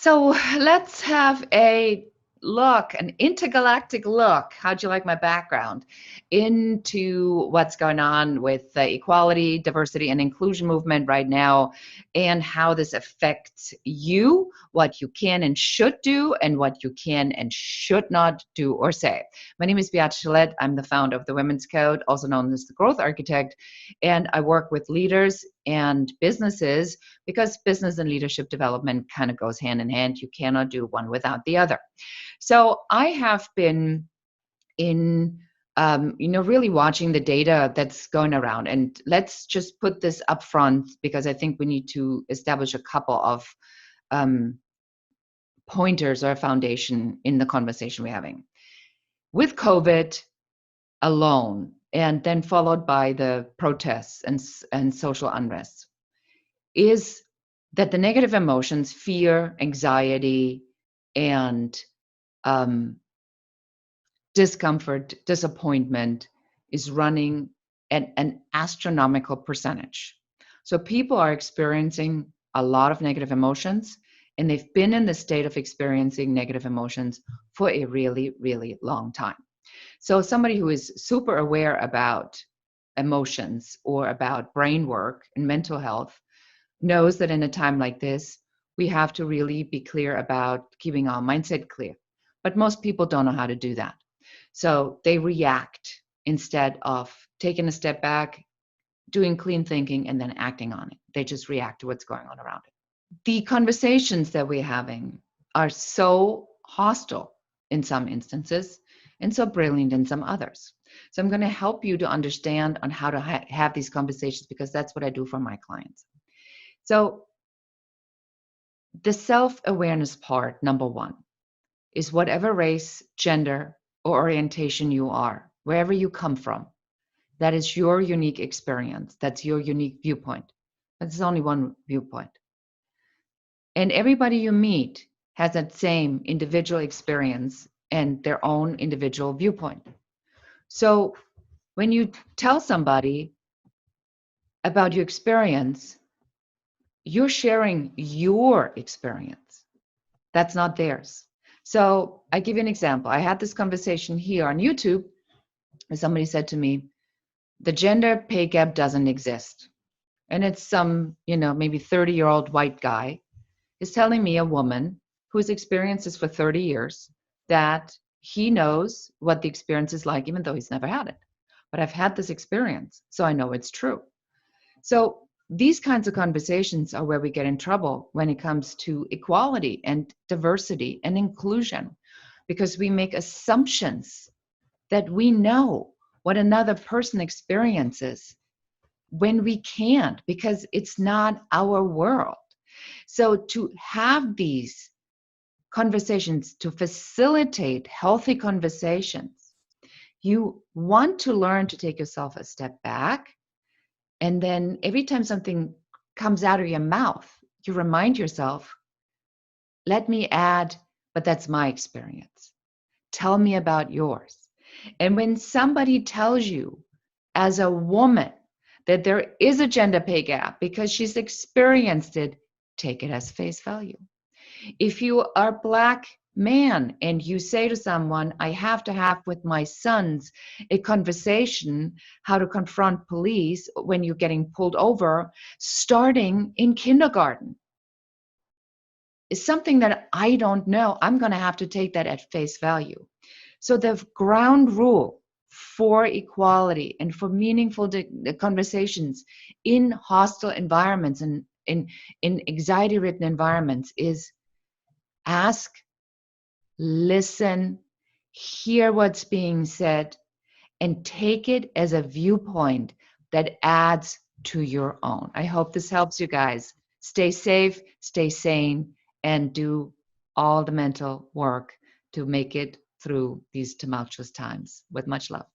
So let's have a look, an intergalactic look. How'd you like my background? Into what's going on with the equality, diversity, and inclusion movement right now, and how this affects you, what you can and should do, and what you can and should not do or say. My name is Beate Gillette. I'm the founder of the Women's Code, also known as the Growth Architect, and I work with leaders and businesses because business and leadership development kind of goes hand in hand. You cannot do one without the other. So I have been in, really watching the data that's going around. And let's just put this up front because I think we need to establish a couple of pointers or a foundation in the conversation we're having. With COVID alone, and then followed by the protests and social unrest, is that the negative emotions, fear, anxiety, and discomfort, disappointment, is running at an astronomical percentage. So people are experiencing a lot of negative emotions, and they've been in the state of experiencing negative emotions for a really, really long time. So somebody who is super aware about emotions or about brain work and mental health knows that in a time like this, we have to really be clear about keeping our mindset clear. But most people don't know how to do that. So they react instead of taking a step back, doing clean thinking, and then acting on it. They just react to what's going on around it. The conversations that we're having are so hostile in some instances and so brilliant in some others. So I'm going to help you to understand on how to have these conversations because that's what I do for my clients. So the self-awareness part, number one, is whatever race, gender, or orientation you are, wherever you come from, that is your unique experience. That's your unique viewpoint. That's only one viewpoint. And everybody you meet has that same individual experience and their own individual viewpoint. So when you tell somebody about your experience, you're sharing your experience. That's not theirs. So I give you an example. I had this conversation here on YouTube where somebody said to me, the gender pay gap doesn't exist. And it's some, maybe 30-year-old white guy is telling me, a woman who's experienced this for 30 years, that he knows what the experience is like, even though he's never had it. But I've had this experience, so I know it's true. So these kinds of conversations are where we get in trouble when it comes to equality and diversity and inclusion, because we make assumptions that we know what another person experiences when we can't, because it's not our world. So to have these conversations, to facilitate healthy conversations, you want to learn to take yourself a step back. And then every time something comes out of your mouth, you remind yourself, let me add, but that's my experience. Tell me about yours. And when somebody tells you as a woman that there is a gender pay gap because she's experienced it, take it as face value. If you are a Black man and you say to someone, I have to have with my sons a conversation how to confront police when you're getting pulled over, starting in kindergarten, is something that I don't know. I'm going to have to take that at face value. So the ground rule for equality and for meaningful conversations in hostile environments and in anxiety-ridden environments is ask, listen, hear what's being said, and take it as a viewpoint that adds to your own. I hope this helps you guys. Stay safe, stay sane, and do all the mental work to make it through these tumultuous times with much love.